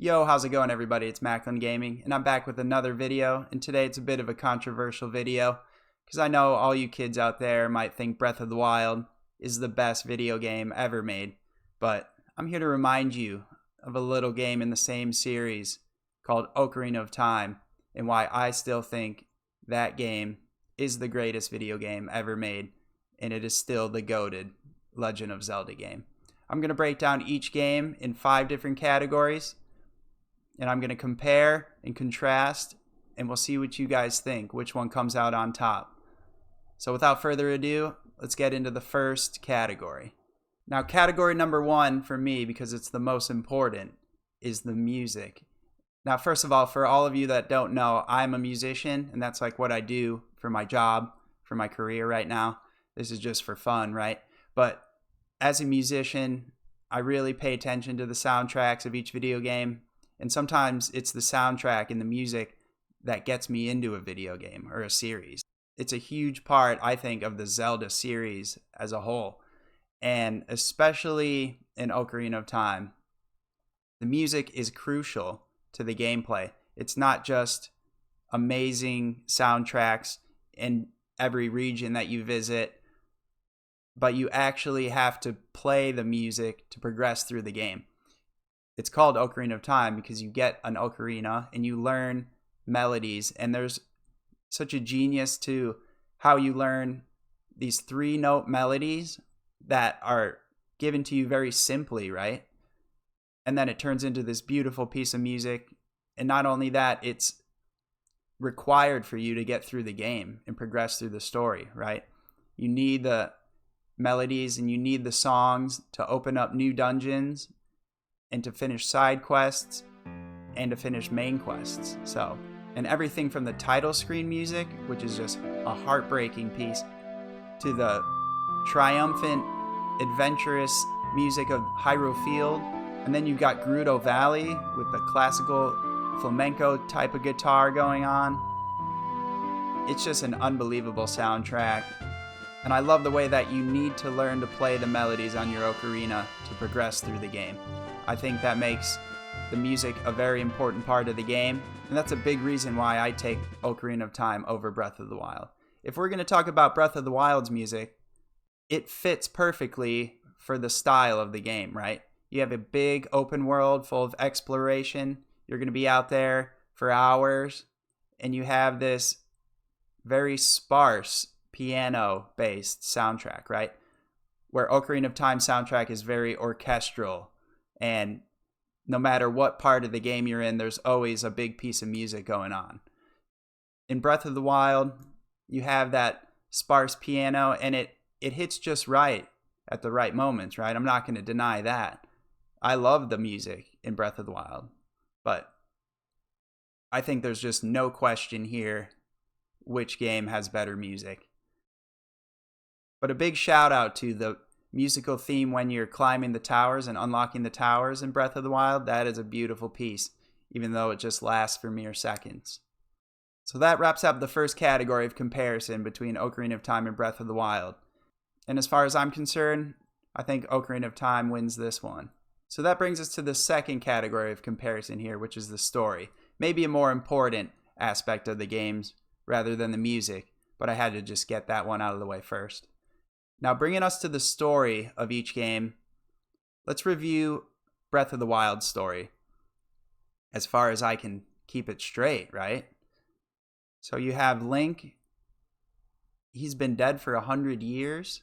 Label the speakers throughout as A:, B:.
A: Yo, how's it going everybody? It's MacklinGaming, and I'm back with another video, and today it's a bit of a controversial video, because I know all you kids out there might think Breath of the Wild is the best video game ever made, but I'm here to remind you of a little game in the same series called Ocarina of Time, and why I still think that game is the greatest video game ever made, and it is still the goated Legend of Zelda game. I'm going to break down each game in 5 different categories, and I'm going to compare and contrast, and we'll see what you guys think, which one comes out on top. So without further ado, let's get into the first category. Now, category number 1 for me, because it's the most important, is the music. Now, first of all, for all of you that don't know, I'm a musician, and that's like what I do for my job, for my career right now. This is just for fun, right? But as a musician, I really pay attention to the soundtracks of each video game. And sometimes it's the soundtrack and the music that gets me into a video game or a series. It's a huge part, I think, of the Zelda series as a whole. And especially in Ocarina of Time, the music is crucial to the gameplay. It's not just amazing soundtracks in every region that you visit, but you actually have to play the music to progress through the game. It's called Ocarina of Time because you get an ocarina and you learn melodies, and there's such a genius to how you learn these 3-note melodies that are given to you very simply, right? And then it turns into this beautiful piece of music. And not only that, it's required for you to get through the game and progress through the story, right? You need the melodies and you need the songs to open up new dungeons and to finish side quests and to finish main quests. So, and everything from the title screen music, which is just a heartbreaking piece, to the triumphant, adventurous music of Hyrule Field. And then you've got Gerudo Valley with the classical flamenco type of guitar going on. It's just an unbelievable soundtrack. And I love the way that you need to learn to play the melodies on your ocarina to progress through the game. I think that makes the music a very important part of the game, and that's a big reason why I take Ocarina of Time over Breath of the Wild. If we're going to talk about Breath of the Wild's music, it fits perfectly for the style of the game, right? You have a big open world full of exploration. You're going to be out there for hours, and you have this very sparse piano-based soundtrack, right? Where Ocarina of Time soundtrack is very orchestral, and no matter what part of the game you're in, there's always a big piece of music going on. In Breath of the Wild, you have that sparse piano, and it hits just right at the right moments, right? I'm not going to deny that. I love the music in Breath of the Wild, but I think there's just no question here which game has better music. But a big shout out to the musical theme when you're climbing the towers and unlocking the towers in Breath of the Wild. That is a beautiful piece, even though it just lasts for mere seconds. So that wraps up the first category of comparison between Ocarina of Time and Breath of the Wild. And as far as I'm concerned, I think Ocarina of Time wins this one. So that brings us to the second category of comparison here, which is the story. Maybe a more important aspect of the games rather than the music, but I had to just get that one out of the way first. Now, bringing us to the story of each game, let's review Breath of the Wild's story as far as I can keep it straight, right? So you have Link. He's been dead for 100 years.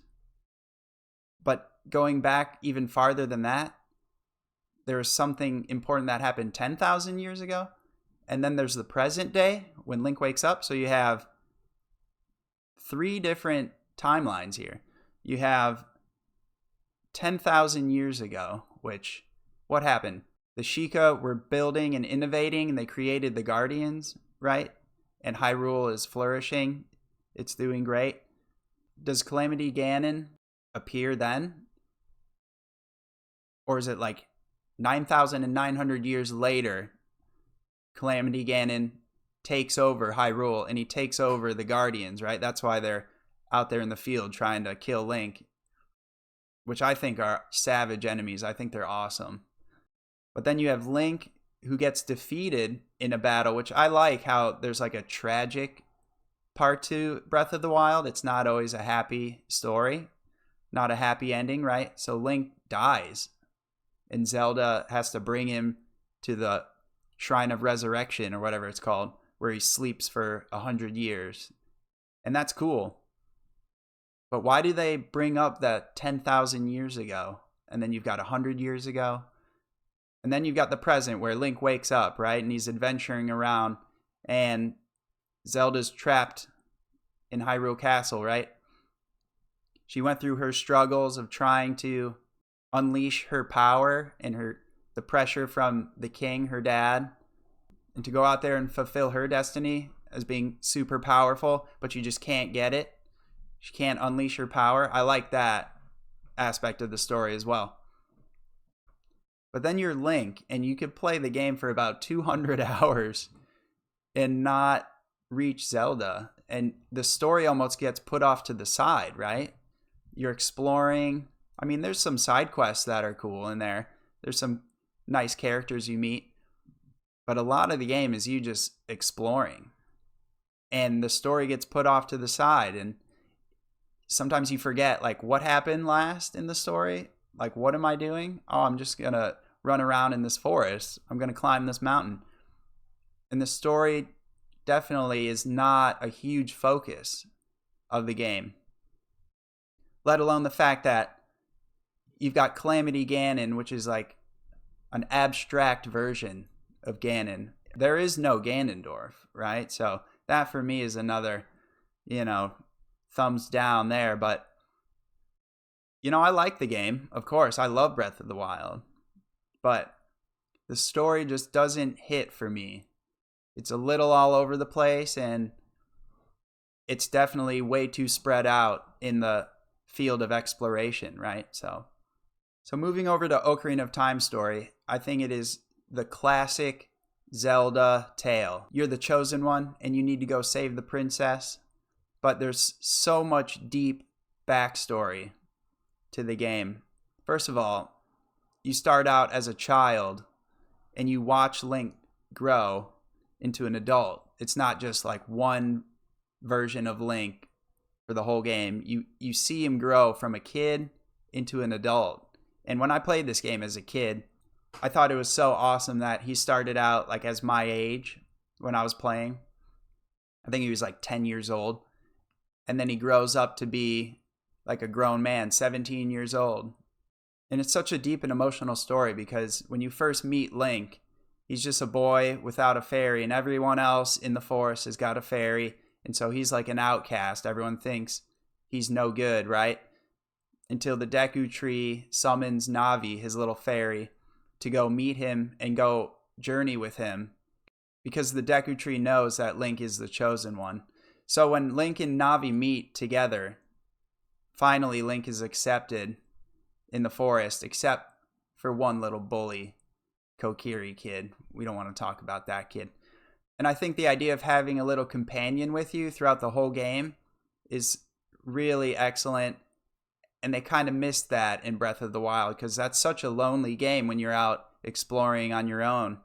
A: But going back even farther than that, there is something important that happened 10,000 years ago. And then there's the present day when Link wakes up. So you have 3 different timelines here. You have 10,000 years ago, which, what happened? The Sheikah were building and innovating, and they created the Guardians, right? And Hyrule is flourishing. It's doing great. Does Calamity Ganon appear then? Or is it like 9,900 years later, Calamity Ganon takes over Hyrule, and he takes over the Guardians, right? That's why they're out there in the field trying to kill Link, which I think are savage enemies. I think they're awesome. But then you have Link, who gets defeated in a battle, which I like how there's like a tragic part to Breath of the Wild. It's not always a happy story, not a happy ending, right? So Link dies, and Zelda has to bring him to the Shrine of Resurrection, or whatever it's called, where he sleeps for 100 years. And that's cool. But why do they bring up that 10,000 years ago? And then you've got 100 years ago? And then you've got the present where Link wakes up, right? And he's adventuring around, and Zelda's trapped in Hyrule Castle, right? She went through her struggles of trying to unleash her power and the pressure from the king, her dad, and to go out there and fulfill her destiny as being super powerful, but you just can't get it. She can't unleash her power. I like that aspect of the story as well. But then you're Link, and you could play the game for about 200 hours and not reach Zelda. And the story almost gets put off to the side, right? You're exploring. I mean, there's some side quests that are cool in there. There's some nice characters you meet. But a lot of the game is you just exploring. And the story gets put off to the side. And sometimes you forget, like, what happened last in the story? Like, what am I doing? Oh, I'm just going to run around in this forest. I'm going to climb this mountain. And the story definitely is not a huge focus of the game. Let alone the fact that you've got Calamity Ganon, which is like an abstract version of Ganon. There is no Ganondorf, right? So that for me is another, thumbs down there. But, I like the game. Of course, I love Breath of the Wild. But the story just doesn't hit for me. It's a little all over the place, and it's definitely way too spread out in the field of exploration, right? So moving over to Ocarina of Time story, I think it is the classic Zelda tale. You're the chosen one, and you need to go save the princess. But there's so much deep backstory to the game. First of all, you start out as a child, and you watch Link grow into an adult. It's not just like one version of Link for the whole game. You see him grow from a kid into an adult. And when I played this game as a kid, I thought it was so awesome that he started out like as my age when I was playing. I think he was like 10 years old. And then he grows up to be like a grown man, 17 years old. And it's such a deep and emotional story because when you first meet Link, he's just a boy without a fairy, and everyone else in the forest has got a fairy. And so he's like an outcast. Everyone thinks he's no good, right? Until the Deku Tree summons Navi, his little fairy, to go meet him and go journey with him. Because the Deku Tree knows that Link is the chosen one. So when Link and Navi meet together, finally Link is accepted in the forest, except for one little bully, Kokiri kid. We don't want to talk about that kid. And I think the idea of having a little companion with you throughout the whole game is really excellent. And they kind of missed that in Breath of the Wild because that's such a lonely game when you're out exploring on your own.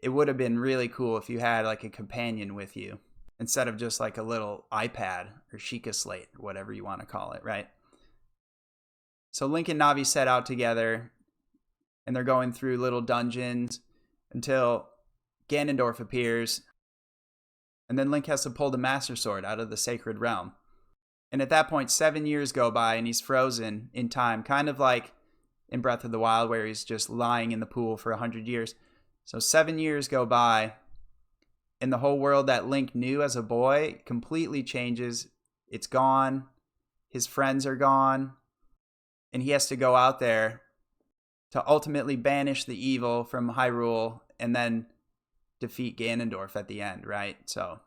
A: It would have been really cool if you had like a companion with you instead of just like a little iPad or Sheikah Slate or whatever you want to call it, right? So Link and Navi set out together, and they're going through little dungeons until Ganondorf appears, and then Link has to pull the Master Sword out of the Sacred Realm. And at that point, 7 years go by, and he's frozen in time, kind of like in Breath of the Wild, where he's just lying in the pool for 100 years. So 7 years go by, and the whole world that Link knew as a boy completely changes. It's gone. His friends are gone. And he has to go out there to ultimately banish the evil from Hyrule and then defeat Ganondorf at the end, right? So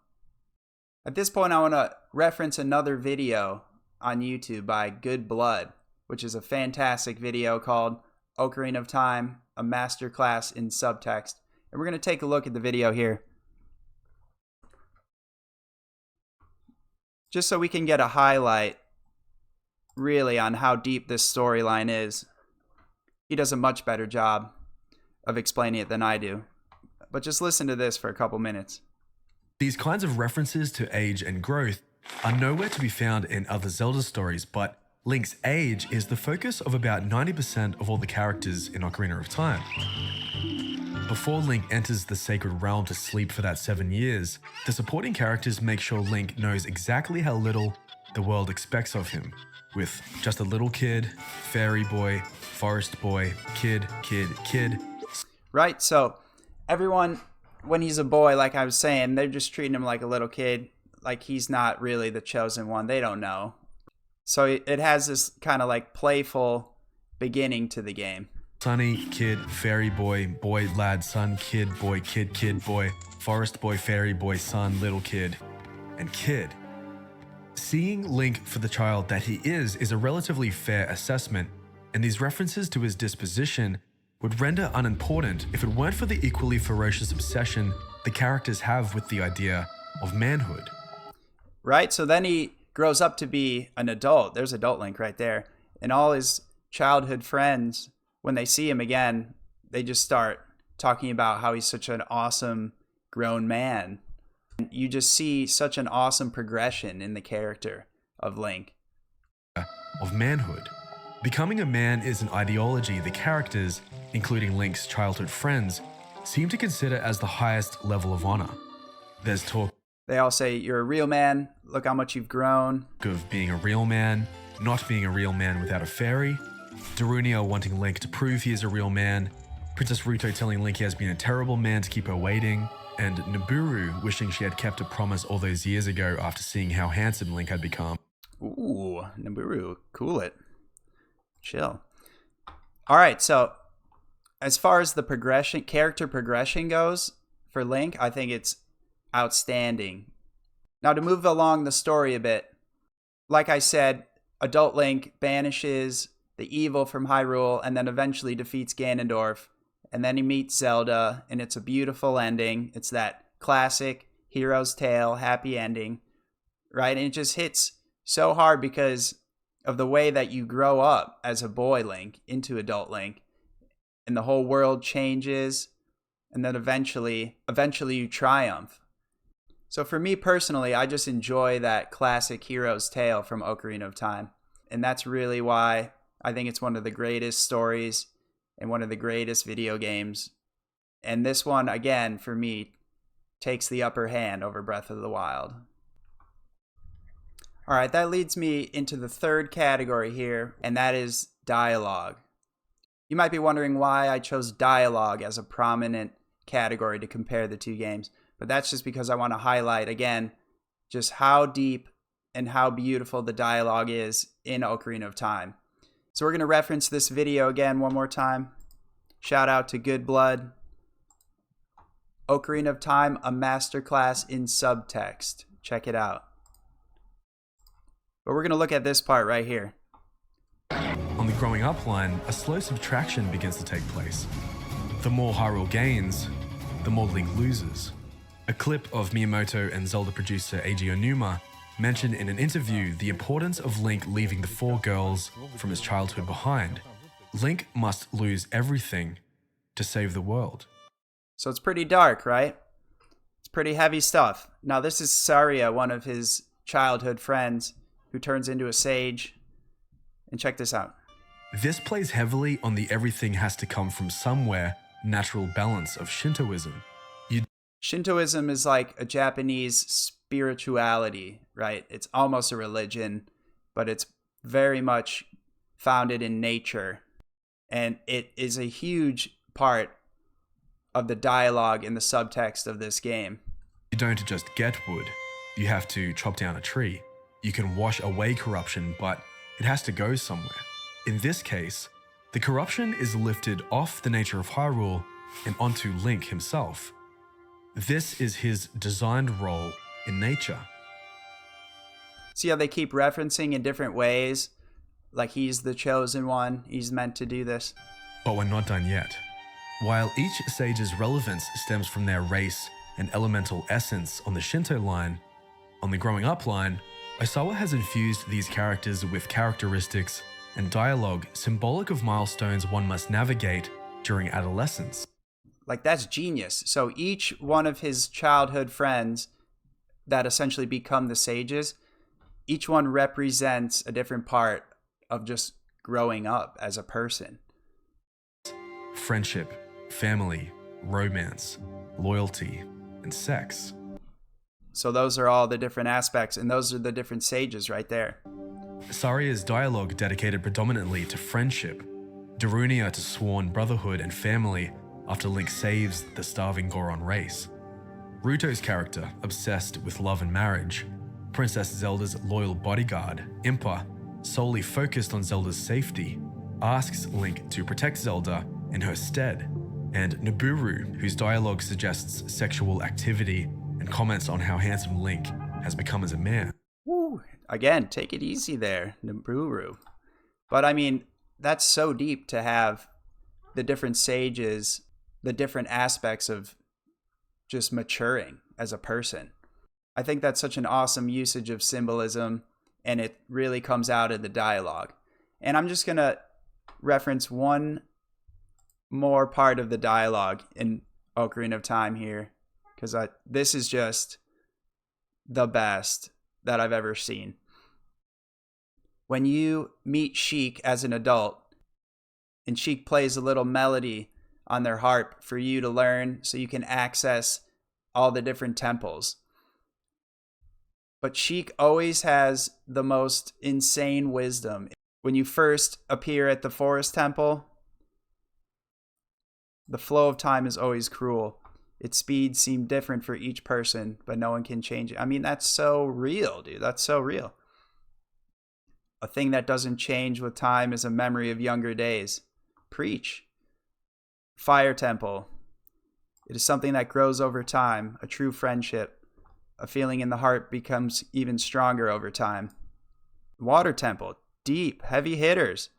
A: at this point, I want to reference another video on YouTube by Good Blood, which is a fantastic video called Ocarina of Time, a masterclass in subtext. And we're going to take a look at the video here, just so we can get a highlight really on how deep this storyline is. He does a much better job of explaining it than I do. but just listen to this for a couple minutes.
B: These kinds of references to age and growth are nowhere to be found in other Zelda stories, but Link's age is the focus of about 90% of all the characters in Ocarina of Time. Before Link enters the sacred realm to sleep for that 7 years, the supporting characters make sure Link knows exactly how little the world expects of him, with just a little kid, fairy boy, forest boy, kid.
A: Right, so everyone, when he's a boy, like I was saying, they're just treating him like a little kid, like he's not really the chosen one. They don't know. So it has this kind of like playful beginning to the game.
B: Sunny, kid, fairy boy, boy, lad, son, kid, boy, forest boy, fairy boy, son, little kid, and kid. Seeing Link for the child that he is a relatively fair assessment, and these references to his disposition would render unimportant if it weren't for the equally ferocious obsession the characters have with the idea of manhood.
A: Right, so then he grows up to be an adult. There's adult Link right there. And all his childhood friends, when they see him again, they just start talking about how he's such an awesome grown man. And you just see such an awesome progression in the character of Link.
B: Of manhood. Becoming a man is an ideology the characters, including Link's childhood friends, seem to consider as the highest level of honor. There's talk.
A: They all say, you're a real man, look how much you've grown.
B: Of being a real man, not being a real man without a fairy, Darunia wanting Link to prove he is a real man, Princess Ruto telling Link he has been a terrible man to keep her waiting, and Naburu wishing she had kept a promise all those years ago after seeing how handsome Link had become.
A: Ooh, Naburu, cool it. Chill. All right, so as far as the character progression goes for Link, I think it's outstanding. Now to move along the story a bit, like I said, adult Link banishes the evil from Hyrule and then eventually defeats Ganondorf, and then he meets Zelda, and it's a beautiful ending. It's that classic hero's tale, happy ending, right? And it just hits so hard because of the way that you grow up as a boy Link into adult Link, and the whole world changes, and then eventually you triumph. So for me personally, I just enjoy that classic hero's tale from Ocarina of Time. And that's really why I think it's one of the greatest stories and one of the greatest video games. And this one, again, for me, takes the upper hand over Breath of the Wild. All right, that leads me into the third category here, and that is dialogue. You might be wondering why I chose dialogue as a prominent category to compare the two games. But that's just because I want to highlight, again, just how deep and how beautiful the dialogue is in Ocarina of Time. So we're going to reference this video again one more time. Shout out to Good Blood. Ocarina of Time, a masterclass in subtext. Check it out. But we're going to look at this part right here.
B: On the growing up line, a slow subtraction begins to take place. The more Hyrule gains, the more Link loses. A clip of Miyamoto and Zelda producer Eiji Onuma mentioned in an interview the importance of Link leaving the 4 girls from his childhood behind. Link must lose everything to save the world.
A: So it's pretty dark, right? It's pretty heavy stuff. Now this is Saria, one of his childhood friends, who turns into a sage. And check this out.
B: This plays heavily on the everything has to come from somewhere natural balance of Shintoism.
A: Shintoism is like a Japanese spirituality, right? It's almost a religion, but it's very much founded in nature. And it is a huge part of the dialogue and the subtext of this game.
B: You don't just get wood, you have to chop down a tree. You can wash away corruption, but it has to go somewhere. In this case, the corruption is lifted off the nature of Hyrule and onto Link himself. This is his designed role in nature.
A: See how they keep referencing in different ways? Like he's the chosen one, he's meant to do this.
B: But we're not done yet. While each sage's relevance stems from their race and elemental essence on the Shinto line, on the growing up line, Osawa has infused these characters with characteristics and dialogue symbolic of milestones one must navigate during adolescence.
A: Like, that's genius. So each one of his childhood friends that essentially become the sages, each one represents a different part of just growing up as a person.
B: Friendship, family, romance, loyalty, and sex.
A: So those are all the different aspects, and those are the different sages right there.
B: Saria's dialogue dedicated predominantly to friendship, Darunia to sworn brotherhood and family after Link saves the starving Goron race. Ruto's character, obsessed with love and marriage, Princess Zelda's loyal bodyguard, Impa, solely focused on Zelda's safety, asks Link to protect Zelda in her stead, and Nabooru, whose dialogue suggests sexual activity and comments on how handsome Link has become as a man.
A: Woo. Again, take it easy there, Nabooru. But I mean, that's so deep to have the different sages, the different aspects of just maturing as a person. I think that's such an awesome usage of symbolism, and it really comes out in the dialogue. And I'm just going to reference one more part of the dialogue in Ocarina of Time here, because this is just the best that I've ever seen. When you meet Sheik as an adult, and Sheik plays a little melody on their harp for you to learn so you can access all the different temples. But Sheik always has the most insane wisdom. When you first appear at the forest temple, the flow of time is always cruel. Its speeds seem different for each person, but no one can change it. I mean, that's so real, dude. That's so real. A thing that doesn't change with time is a memory of younger days. Preach. Fire temple. It is something that grows over time, a true friendship. A feeling in the heart becomes even stronger over time. Water temple. Deep, heavy hitters.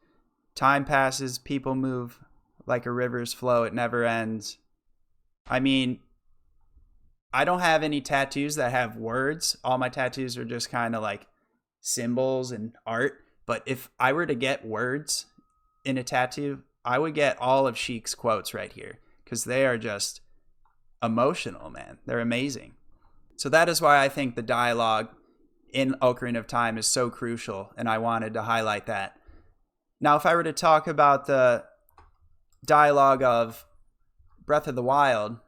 A: Time passes, people move. Like a river's flow, it never ends. I mean, I don't have any tattoos that have words. All my tattoos are just kind of like symbols and art. But if I were to get words in a tattoo, I would get all of Sheik's quotes right here, because they are just emotional, man. They're amazing. So that is why I think the dialogue in Ocarina of Time is so crucial, and I wanted to highlight that. Now, if I were to talk about the dialogue of Breath of the Wild,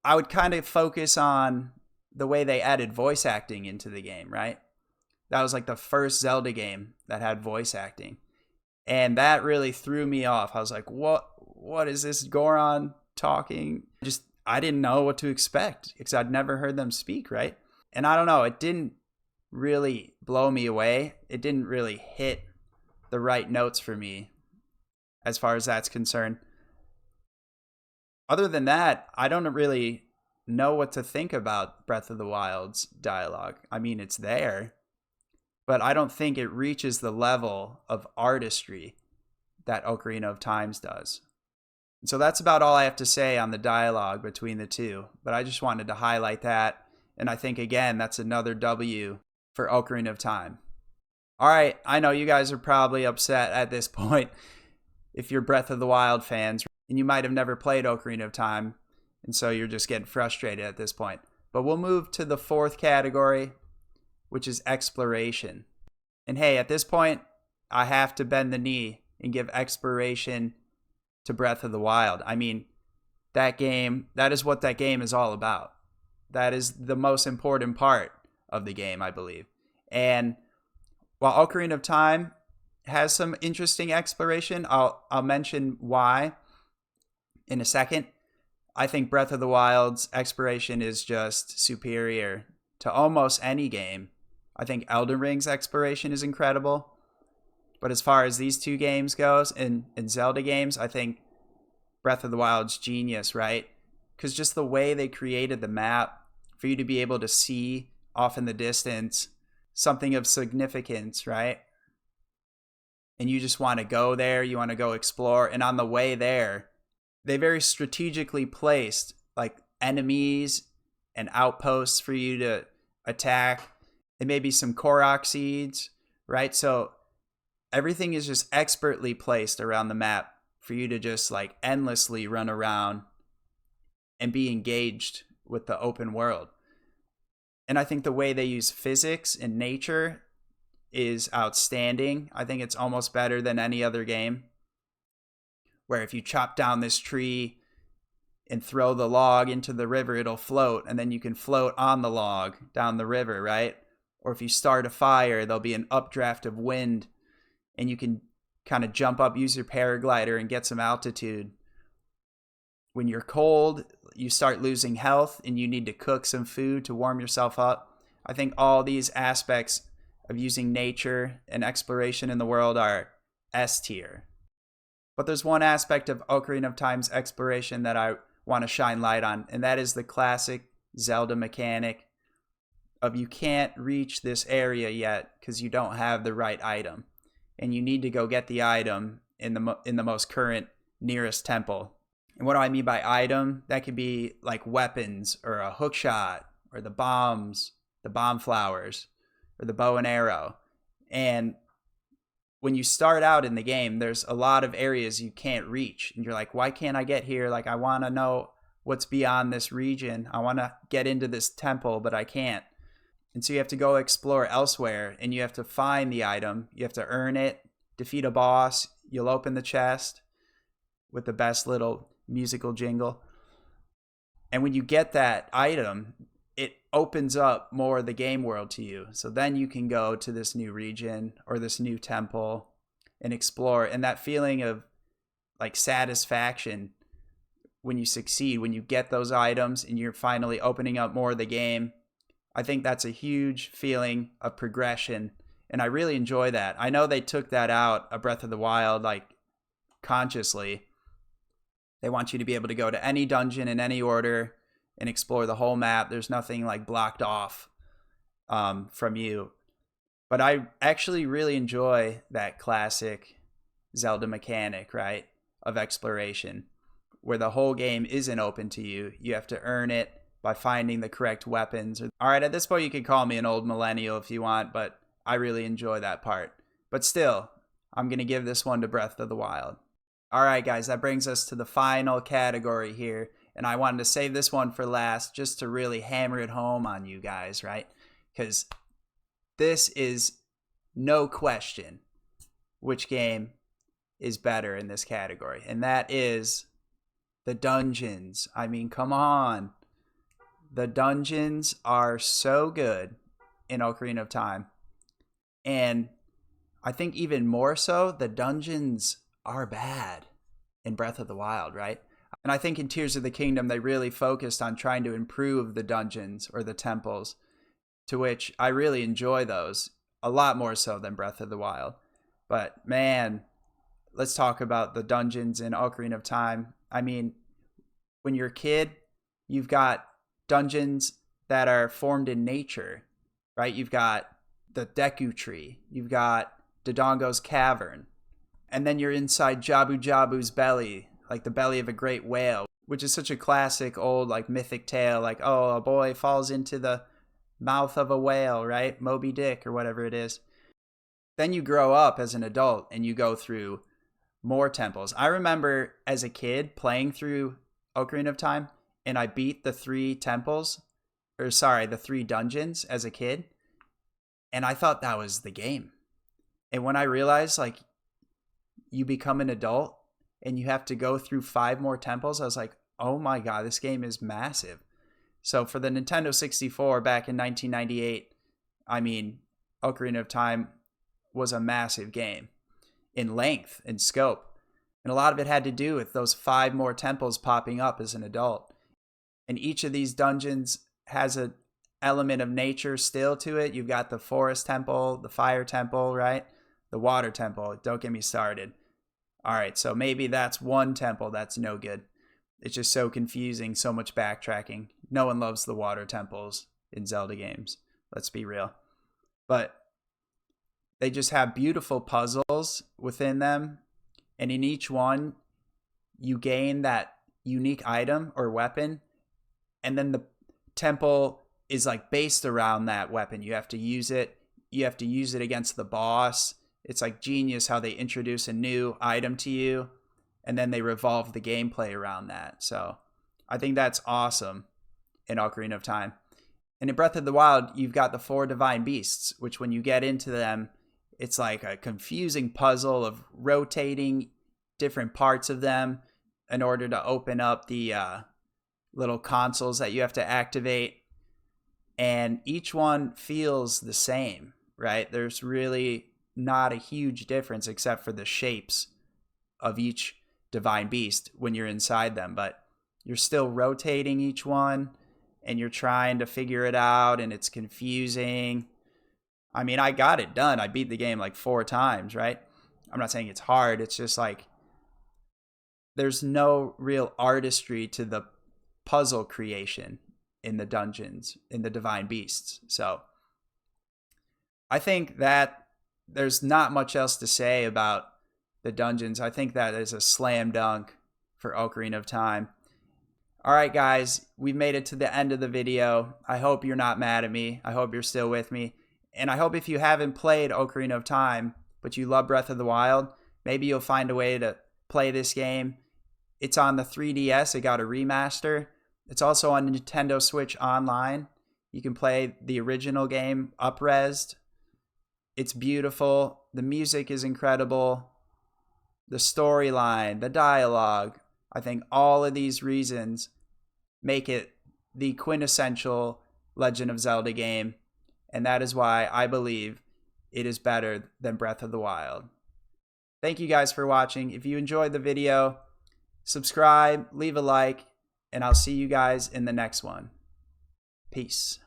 A: I would kind of focus on the way they added voice acting into the game, right? That was like the first Zelda game that had voice acting. And that really threw me off. I was like, what is this Goron talking? I didn't know what to expect because I'd never heard them speak, right? And I don't know, it didn't really blow me away. It didn't really hit the right notes for me as far as that's concerned. Other than that, I don't really know what to think about Breath of the Wild's dialogue. I mean, it's there, but I don't think it reaches the level of artistry that Ocarina of Time does. So that's about all I have to say on the dialogue between the two, but I just wanted to highlight that, and I think, again, that's another W for Ocarina of Time. All right, I know you guys are probably upset at this point if you're Breath of the Wild fans, and you might have never played Ocarina of Time, and so you're just getting frustrated at this point. But we'll move to the fourth category, which is exploration. And hey, at this point, I have to bend the knee and give exploration to Breath of the Wild. I mean, that is what that game is all about. That is the most important part of the game, I believe. And while Ocarina of Time has some interesting exploration, I'll mention why in a second. I think Breath of the Wild's exploration is just superior to almost any game. I think Elden Ring's exploration is incredible. But as far as these two games goes, in Zelda games, I think Breath of the Wild's genius, right? Because just the way they created the map for you to be able to see off in the distance something of significance, right? And you just want to go there, you want to go explore. And on the way there, they very strategically placed like enemies and outposts for you to attack, and maybe some Korok seeds, right? So everything is just expertly placed around the map for you to just like endlessly run around and be engaged with the open world. And I think the way they use physics and nature is outstanding. I think it's almost better than any other game, where if you chop down this tree and throw the log into the river, it'll float, and then you can float on the log down the river, right? Or if you start a fire, there'll be an updraft of wind, and you can kind of jump up, use your paraglider, and get some altitude. When you're cold, you start losing health, and you need to cook some food to warm yourself up. I think all these aspects of using nature and exploration in the world are S tier. But there's one aspect of Ocarina of Time's exploration that I want to shine light on, and that is the classic Zelda mechanic of you can't reach this area yet because you don't have the right item, and you need to go get the item in the most current nearest temple. And what do I mean by item? That could be like weapons or a hook shot or the bombs, the bomb flowers, or the bow and arrow. And when you start out in the game, there's a lot of areas you can't reach. And you're like, why can't I get here? Like, I want to know what's beyond this region. I want to get into this temple, but I can't. And so you have to go explore elsewhere, and you have to find the item. You have to earn it, defeat a boss. You'll open the chest with the best little musical jingle. And when you get that item, it opens up more of the game world to you. So then you can go to this new region or this new temple and explore. And that feeling of like satisfaction when you succeed, when you get those items and you're finally opening up more of the game, I think that's a huge feeling of progression. And I really enjoy that. I know they took that out of Breath of the Wild, like consciously. They want you to be able to go to any dungeon in any order and explore the whole map. There's nothing like blocked off from you. But I actually really enjoy that classic Zelda mechanic, right, of exploration, where the whole game isn't open to you. You have to earn it by finding the correct weapons. All right, at this point, you can call me an old millennial if you want, but I really enjoy that part. But still, I'm going to give this one to Breath of the Wild. All right, guys, that brings us to the final category here. And I wanted to save this one for last just to really hammer it home on you guys, right? Because this is no question which game is better in this category. And that is the dungeons. I mean, come on. The dungeons are so good in Ocarina of Time. And I think even more so, the dungeons are bad in Breath of the Wild, right? And I think in Tears of the Kingdom, they really focused on trying to improve the dungeons or the temples, to which I really enjoy those a lot more so than Breath of the Wild. But man, let's talk about the dungeons in Ocarina of Time. I mean, when you're a kid, you've got dungeons that are formed in nature, right? You've got the Deku Tree. You've got Dodongo's Cavern. And then you're inside Jabu Jabu's belly, like the belly of a great whale, which is such a classic old like mythic tale, like, oh, a boy falls into the mouth of a whale, right? Moby Dick or whatever it is. Then you grow up as an adult and you go through more temples. I remember as a kid playing through Ocarina of Time, and I beat the three dungeons as a kid. And I thought that was the game. And when I realized like you become an adult and you have to go through 5 more temples, I was like, oh my God, this game is massive. So for the Nintendo 64 back in 1998, I mean, Ocarina of Time was a massive game in length and scope. And a lot of it had to do with those 5 more temples popping up as an adult. And each of these dungeons has an element of nature still to it. You've got the forest temple, the fire temple, right? The water temple. Don't get me started. All right, so maybe that's one temple that's no good. It's just so confusing, so much backtracking. No one loves the water temples in Zelda games. Let's be real. But they just have beautiful puzzles within them. And in each one, you gain that unique item or weapon. And then the temple is like based around that weapon. You have to use it. You have to use it against the boss. It's like genius how they introduce a new item to you. and then they revolve the gameplay around that. So I think that's awesome in Ocarina of Time. And in Breath of the Wild, you've got the 4 divine beasts, which when you get into them, it's like a confusing puzzle of rotating different parts of them in order to open up the little consoles that you have to activate. And each one feels the same, right? There's really not a huge difference except for the shapes of each divine beast when you're inside them. But you're still rotating each one, and you're trying to figure it out, and it's confusing. I mean, I got it done. I beat the game like 4 times, right? I'm not saying it's hard. It's just like there's no real artistry to the puzzle creation in the dungeons, in the divine beasts. So I think that there's not much else to say about the dungeons. I think that is a slam dunk for Ocarina of Time. All right, guys, we've made it to the end of the video. I hope you're not mad at me. I hope you're still with me. And I hope if you haven't played Ocarina of Time, but you love Breath of the Wild, maybe you'll find a way to play this game. It's on the 3DS. It got a remaster. It's also on Nintendo Switch Online. You can play the original game up-resed. It's beautiful. The music is incredible. The storyline, the dialogue. I think all of these reasons make it the quintessential Legend of Zelda game. And that is why I believe it is better than Breath of the Wild. Thank you guys for watching. If you enjoyed the video, subscribe, leave a like, and I'll see you guys in the next one. Peace.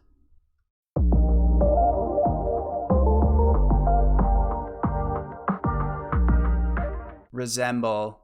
A: Resemble